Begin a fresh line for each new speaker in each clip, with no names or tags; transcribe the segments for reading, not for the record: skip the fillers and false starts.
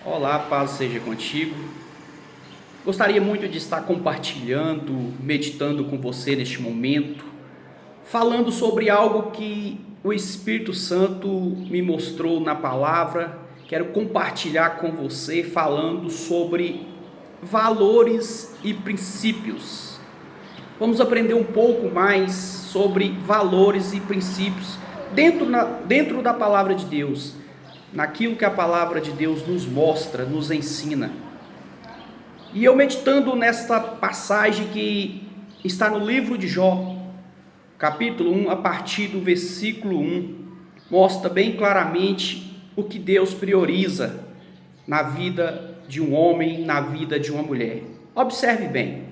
Olá, paz seja contigo. Gostaria muito de estar compartilhando, meditando com você neste momento, falando sobre algo que o Espírito Santo me mostrou na palavra. Quero compartilhar com você falando sobre valores e princípios. Vamos aprender um pouco mais sobre valores e princípios dentro da palavra de Deus, naquilo que a palavra de Deus nos mostra, nos ensina. E eu meditando nesta passagem que está no livro de Jó, capítulo 1, a partir do versículo 1, mostra bem claramente o que Deus prioriza na vida de um homem, na vida de uma mulher. Observe bem.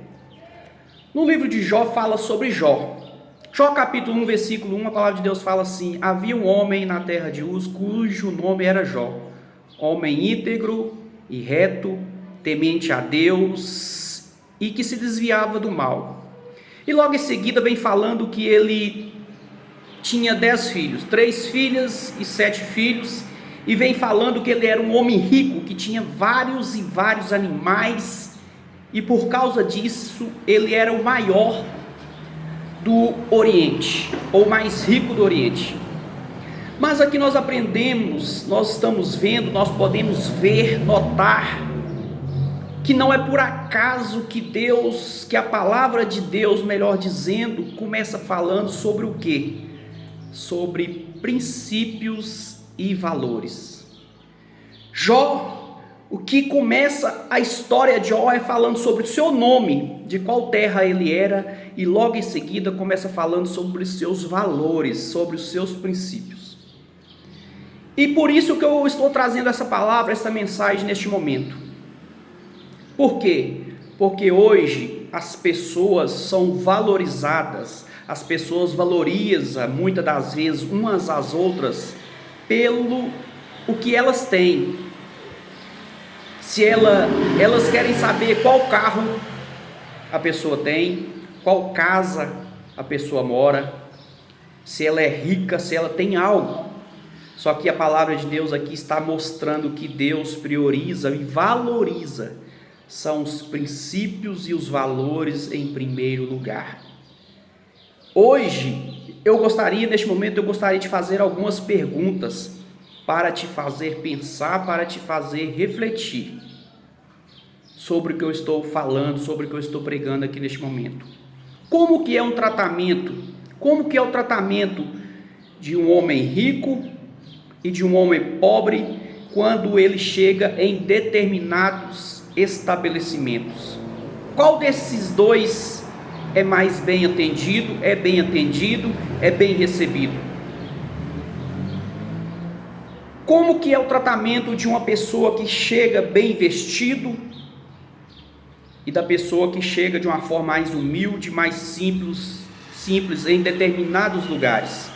No livro de Jó fala sobre Jó. Jó capítulo 1, versículo 1, a palavra de Deus fala assim: havia um homem na terra de Uz, cujo nome era Jó, homem íntegro e reto, temente a Deus e que se desviava do mal. E logo em seguida vem falando que ele tinha 10 filhos, 3 filhas e 7 filhos, e vem falando que ele era um homem rico, que tinha vários e vários animais, e por causa disso ele era o maior do Oriente, ou mais rico do Oriente. Mas aqui nós aprendemos, nós estamos vendo, nós podemos ver, notar, que não é por acaso que Deus, que a palavra de Deus, melhor dizendo, começa falando sobre o quê? Sobre princípios e valores. Jó, o que começa a história de Jó é falando sobre o seu nome, de qual terra ele era, e logo em seguida começa falando sobre os seus valores, sobre os seus princípios. E por isso que eu estou trazendo essa palavra, essa mensagem neste momento. Por quê? Porque hoje as pessoas são valorizadas, as pessoas valorizam muitas das vezes umas às outras pelo o que elas têm. Se elas querem saber qual carro a pessoa tem, qual casa a pessoa mora, se ela é rica, se ela tem algo. Só que a palavra de Deus aqui está mostrando que Deus prioriza e valoriza são os princípios e os valores em primeiro lugar. Hoje, neste momento, eu gostaria de fazer algumas perguntas para te fazer pensar, para te fazer refletir sobre o que eu estou falando, sobre o que eu estou pregando aqui neste momento. Como que é um tratamento? Como que é o tratamento de um homem rico e de um homem pobre quando ele chega em determinados estabelecimentos? Qual desses dois é mais bem atendido, é bem recebido? Como que é o tratamento de uma pessoa que chega bem vestido e da pessoa que chega de uma forma mais humilde, mais simples em determinados lugares?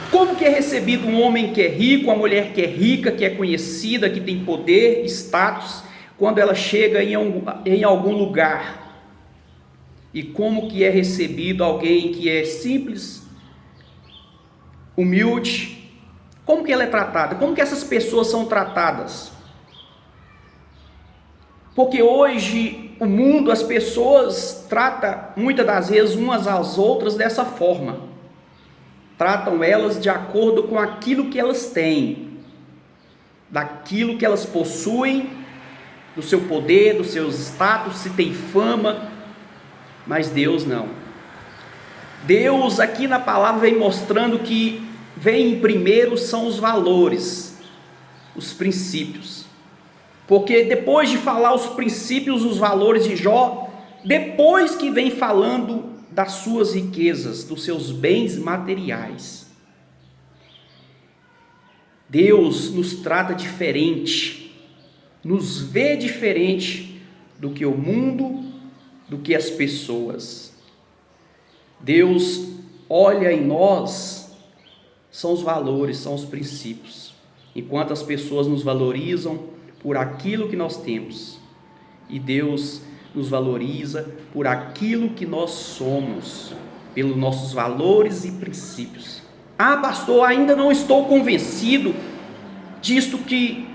Como que é recebido um homem que é rico, uma mulher que é rica, que é conhecida, que tem poder, status, quando ela chega em algum lugar? E como que é recebido alguém que é simples, humilde? Como que ela é tratada? Como que essas pessoas são tratadas? Porque hoje o mundo, as pessoas tratam muitas das vezes umas às outras dessa forma. Tratam elas de acordo com aquilo que elas têm, daquilo que elas possuem, do seu poder, dos seus status, se tem fama. Mas Deus não. Deus aqui na palavra vem mostrando que vem primeiro são os valores, os princípios. Porque depois de falar os princípios, os valores de Jó, depois que vem falando das suas riquezas, dos seus bens materiais. Deus nos trata diferente, nos vê diferente do que o mundo, do que as pessoas. Deus olha em nós, são os valores, são os princípios. Enquanto as pessoas nos valorizam por aquilo que nós temos, e Deus nos valoriza por aquilo que nós somos, pelos nossos valores e princípios. Ah, pastor, ainda não estou convencido disto que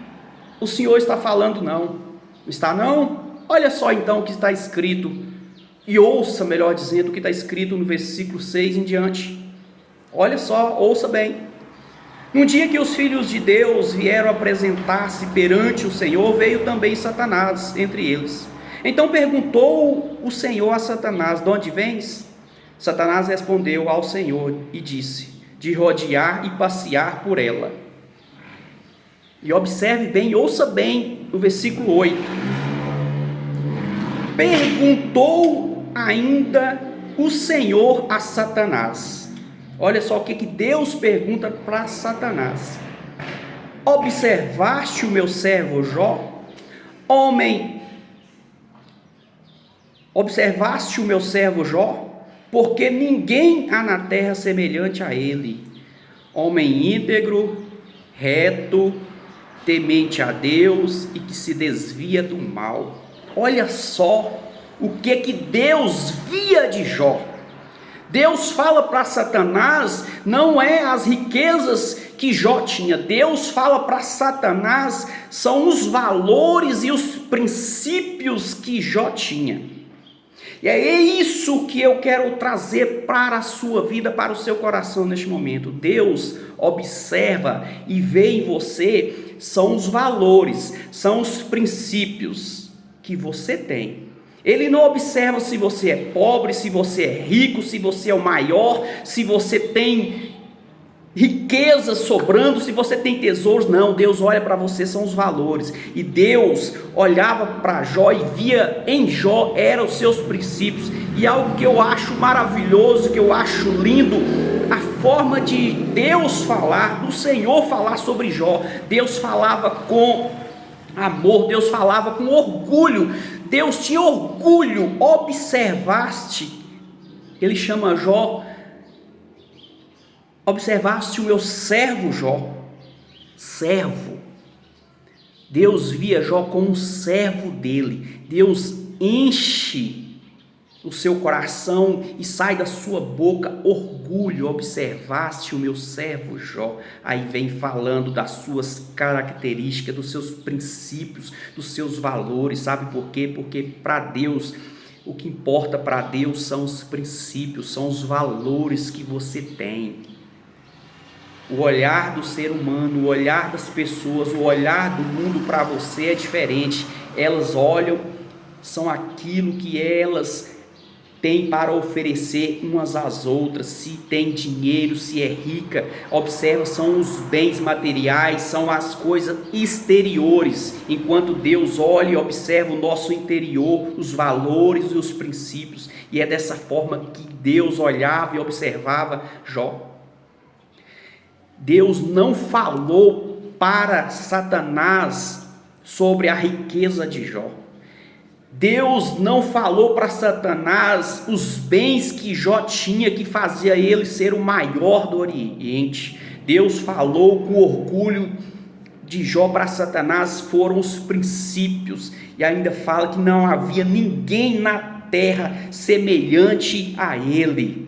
o Senhor está falando não. Não está não? Olha só então o que está escrito, e ouça, melhor dizendo, o que está escrito no versículo 6 em diante. Olha só, ouça bem. No dia que os filhos de Deus vieram apresentar-se perante o Senhor, veio também Satanás entre eles. Então perguntou o Senhor a Satanás: de onde vens? Satanás respondeu ao Senhor e disse: de rodear e passear por ela. E observe bem, ouça bem o versículo 8. Perguntou ainda o Senhor a Satanás. Olha só o que Deus pergunta para Satanás: observaste o meu servo Jó? Observaste o meu servo Jó? Porque ninguém há na terra semelhante a ele, homem íntegro, reto, temente a Deus e que se desvia do mal. Olha só o que Deus via de Jó. Deus fala para Satanás, não é as riquezas que Jó tinha. Deus fala para Satanás, são os valores e os princípios que Jó tinha. E é isso que eu quero trazer para a sua vida, para o seu coração neste momento. Deus observa e vê em você, são os valores, são os princípios que você tem. Ele não observa se você é pobre, se você é rico, se você é o maior, se você tem riquezas sobrando, se você tem tesouros. Não, Deus olha para você, são os valores. E Deus olhava para Jó e via em Jó, eram os seus princípios. E algo que eu acho maravilhoso, que eu acho lindo, a forma de Deus falar, do Senhor falar sobre Jó. Deus falava com amor, Deus falava com orgulho. Deus tinha orgulho. Observaste, ele chama Jó, observaste o meu servo Jó, servo. Deus via Jó como um servo dele. Deus enche o seu coração e sai da sua boca orgulho. Observaste o meu servo Jó. Aí vem falando das suas características, dos seus princípios, dos seus valores. Sabe por quê? Porque para Deus, o que importa para Deus são os princípios, são os valores que você tem. O olhar do ser humano, o olhar das pessoas, o olhar do mundo para você é diferente. Elas olham, são aquilo que elas têm para oferecer umas às outras. Se tem dinheiro, se é rica, observa, são os bens materiais, são as coisas exteriores, enquanto Deus olha e observa o nosso interior, os valores e os princípios. E é dessa forma que Deus olhava e observava Jó. Deus não falou para Satanás sobre a riqueza de Jó. Deus não falou para Satanás os bens que Jó tinha, que fazia ele ser o maior do Oriente. Deus falou com orgulho de Jó para Satanás, foram os princípios. E ainda fala que não havia ninguém na terra semelhante a ele.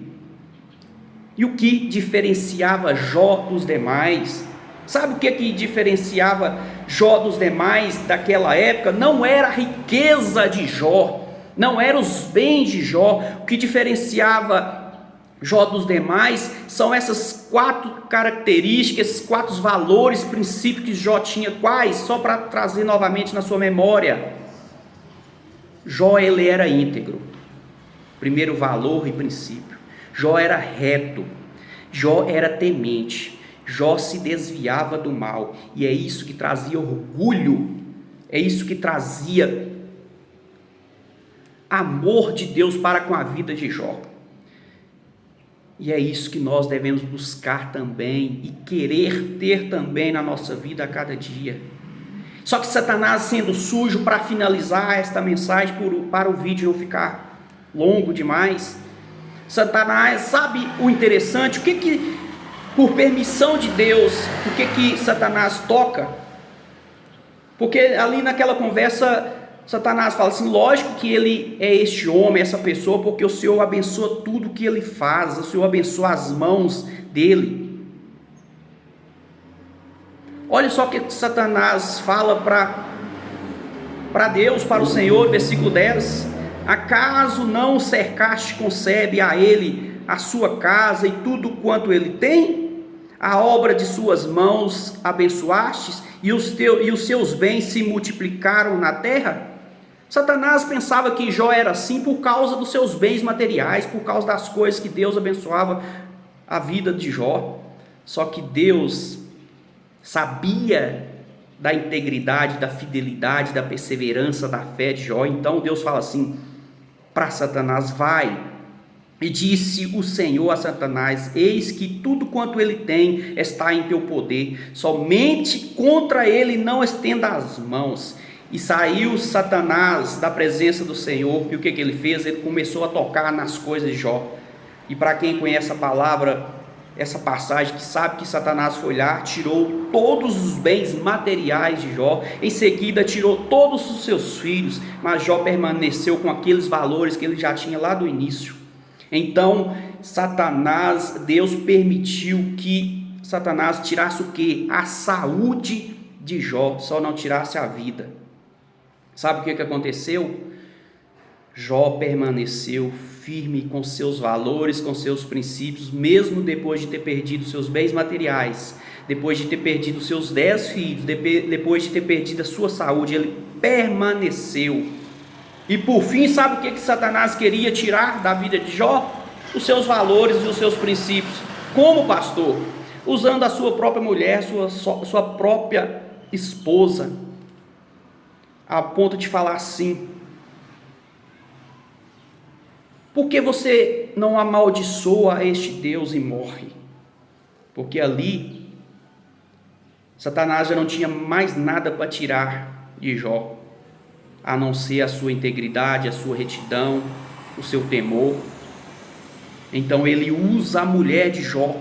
E o que diferenciava Jó dos demais? Sabe o que diferenciava Jó dos demais daquela época? Não era a riqueza de Jó, não eram os bens de Jó. O que diferenciava Jó dos demais são essas 4 características, esses 4 valores, princípios que Jó tinha. Quais? Só para trazer novamente na sua memória. Jó, ele era íntegro, primeiro valor e princípio. Jó era reto, Jó era temente, Jó se desviava do mal, e é isso que trazia orgulho, é isso que trazia amor de Deus para com a vida de Jó. E é isso que nós devemos buscar também e querer ter também na nossa vida a cada dia. Só que Satanás, sendo sujo, para finalizar esta mensagem, para o vídeo não ficar longo demais, Satanás, sabe o interessante? O que por permissão de Deus, o que Satanás toca? Porque ali naquela conversa, Satanás fala assim: lógico que ele é este homem, essa pessoa, porque o Senhor abençoa tudo que ele faz, o Senhor abençoa as mãos dele. Olha só o que Satanás fala para Deus, para o Senhor, versículo 10: acaso não o cercaste, concebe a ele a sua casa e tudo quanto ele tem? A obra de suas mãos abençoastes e os seus bens se multiplicaram na terra? Satanás pensava que Jó era assim por causa dos seus bens materiais, por causa das coisas que Deus abençoava a vida de Jó. Só que Deus sabia da integridade, da fidelidade, da perseverança, da fé de Jó. Então Deus fala assim para Satanás: vai. E disse o Senhor a Satanás: eis que tudo quanto ele tem está em teu poder, somente contra ele não estenda as mãos. E saiu Satanás da presença do Senhor, e o que ele fez? Ele começou a tocar nas coisas de Jó. E para quem conhece a palavra, essa passagem, que sabe que Satanás foi lá, tirou todos os bens materiais de Jó, em seguida tirou todos os seus filhos, mas Jó permaneceu com aqueles valores que ele já tinha lá do início. Então Deus permitiu que Satanás tirasse o que? A saúde de Jó, só não tirasse a vida. Sabe o que aconteceu? Jó permaneceu firme com seus valores, com seus princípios, mesmo depois de ter perdido seus bens materiais, depois de ter perdido seus 10 filhos, depois de ter perdido a sua saúde, ele permaneceu. E por fim, sabe o que Satanás queria tirar da vida de Jó? Os seus valores e os seus princípios. Como, pastor? Usando a sua própria mulher, sua própria esposa, a ponto de falar assim: por que você não amaldiçoa este Deus e morre? Porque ali Satanás já não tinha mais nada para tirar de Jó, a não ser a sua integridade, a sua retidão, o seu temor. Então ele usa a mulher de Jó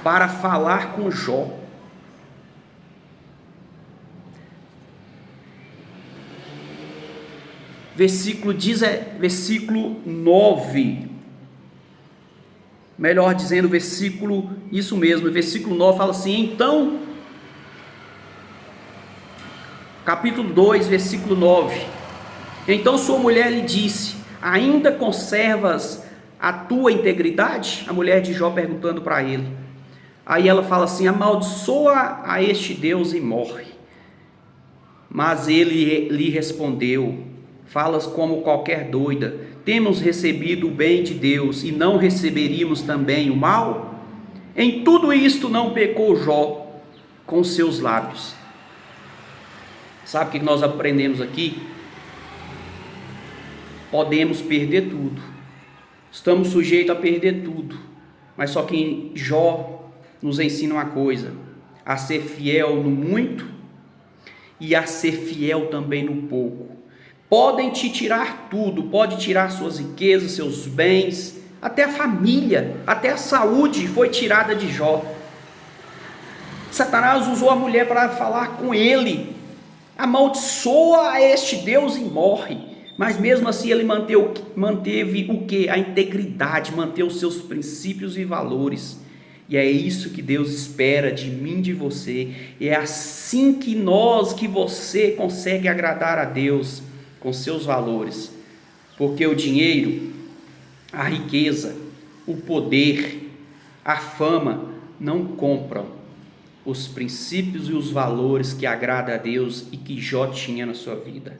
para falar com Jó. Versículo 9, melhor dizendo, versículo 9 fala assim: então, capítulo 2, versículo 9, então sua mulher lhe disse: ainda conservas a tua integridade? A mulher de Jó perguntando para ele. Aí ela fala assim: amaldiçoa a este Deus e morre. Mas ele lhe respondeu: falas como qualquer doida. Temos recebido o bem de Deus e não receberíamos também o mal? Em tudo isto não pecou Jó com seus lábios. Sabe o que nós aprendemos aqui? Podemos perder tudo, estamos sujeitos a perder tudo, mas só que Jó nos ensina uma coisa: a ser fiel no muito e a ser fiel também no pouco. Podem te tirar tudo, pode tirar suas riquezas, seus bens, até a família, até a saúde foi tirada de Jó. Satanás usou a mulher para falar com ele: amaldiçoa a este Deus e morre. Mas mesmo assim ele manteve o que? A integridade, manteve os seus princípios e valores. E é isso que Deus espera de mim, de você. E é assim que você consegue agradar a Deus, com seus valores. Porque o dinheiro, a riqueza, o poder, a fama não compram os princípios e os valores que agradam a Deus e que Jó tinha na sua vida.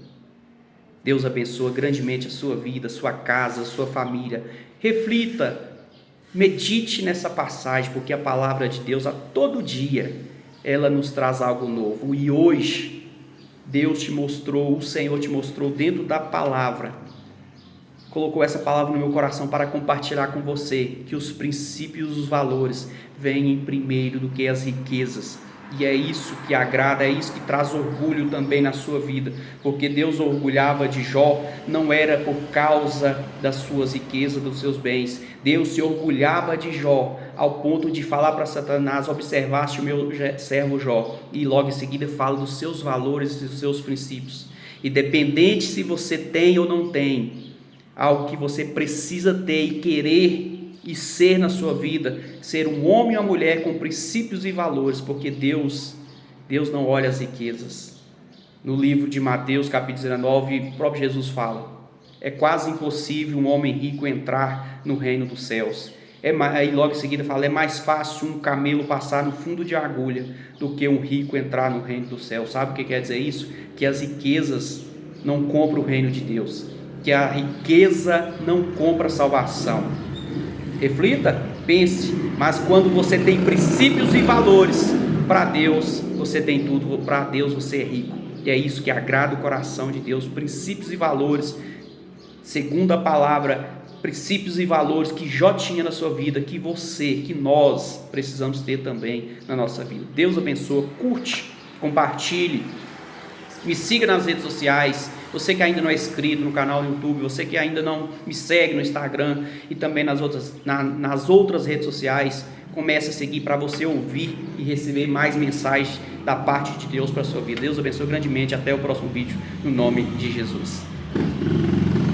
Deus abençoa grandemente a sua vida, a sua casa, a sua família. Reflita, medite nessa passagem, porque a palavra de Deus, a todo dia, ela nos traz algo novo. E hoje, Deus te mostrou, o Senhor te mostrou dentro da palavra, colocou essa palavra no meu coração para compartilhar com você, que os princípios e os valores vêm em primeiro do que as riquezas. E é isso que agrada, é isso que traz orgulho também na sua vida, porque Deus orgulhava de Jó, não era por causa das suas riquezas, dos seus bens. Deus se orgulhava de Jó, ao ponto de falar para Satanás: observaste o meu servo Jó, e logo em seguida fala dos seus valores e dos seus princípios. Independente se você tem ou não tem, algo que você precisa ter e querer e ser na sua vida, ser um homem ou uma mulher com princípios e valores, porque Deus não olha as riquezas. No livro de Mateus, capítulo 19, o próprio Jesus fala: é quase impossível um homem rico entrar no reino dos céus. Aí logo em seguida fala: é mais fácil um camelo passar no fundo de agulha do que um rico entrar no reino dos céus. Sabe o que quer dizer isso? Que as riquezas não compram o reino de Deus, que a riqueza não compra a salvação. Reflita, pense, mas quando você tem princípios e valores para Deus, você tem tudo. Para Deus você é rico, e é isso que agrada o coração de Deus. Princípios e valores, segundo a palavra, princípios e valores que Jó tinha na sua vida, que nós precisamos ter também na nossa vida. Deus abençoe, curte, compartilhe, me siga nas redes sociais. Você que ainda não é inscrito no canal do YouTube, você que ainda não me segue no Instagram e também nas outras redes sociais, comece a seguir para você ouvir e receber mais mensagens da parte de Deus para a sua vida. Deus abençoe grandemente. Até o próximo vídeo, no nome de Jesus.